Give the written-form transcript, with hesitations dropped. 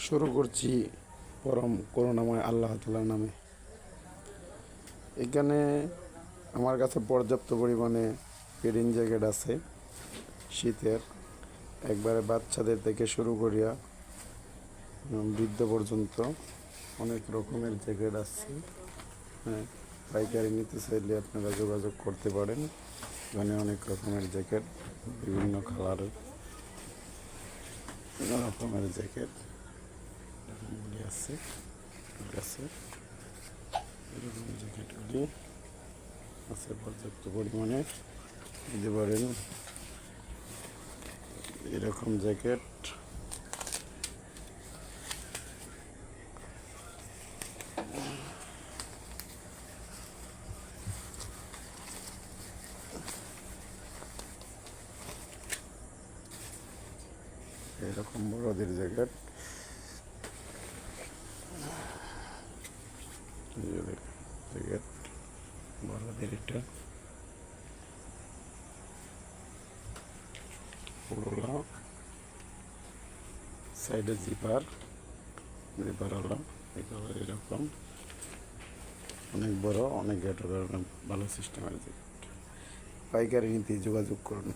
শুরু করছি পরম করুণাময় আল্লাহ তাআলার নামে। এখানে আমার কাছে পর্যাপ্ত পরিমাণে পেডিং জ্যাকেট আছে শীতের, একবারে বাচ্চাদের থেকে শুরু করিয়া বৃদ্ধ পর্যন্ত অনেক রকমের জ্যাকেট আছে। হ্যাঁ, পাইকারি নিতে চাইলে আপনারা যোগাযোগ করতে পারেন। এখানে অনেক রকমের জ্যাকেট, বিভিন্ন কালারের জ্যাকেট আছে এরকম জ্যাকেটগুলি আছে পর্যাপ্ত পরিমাণে দিতে পারেন। এরকম জ্যাকেট এরকম বড়দের জ্যাকেট বড়দের এটা পুরোলা সাইডে জিপার হলো এরকম অনেক বড়, অনেক গেটের ভালো সিস্টেমের জ্যাকেট। পাইকারি নিতে যোগাযোগ করুন।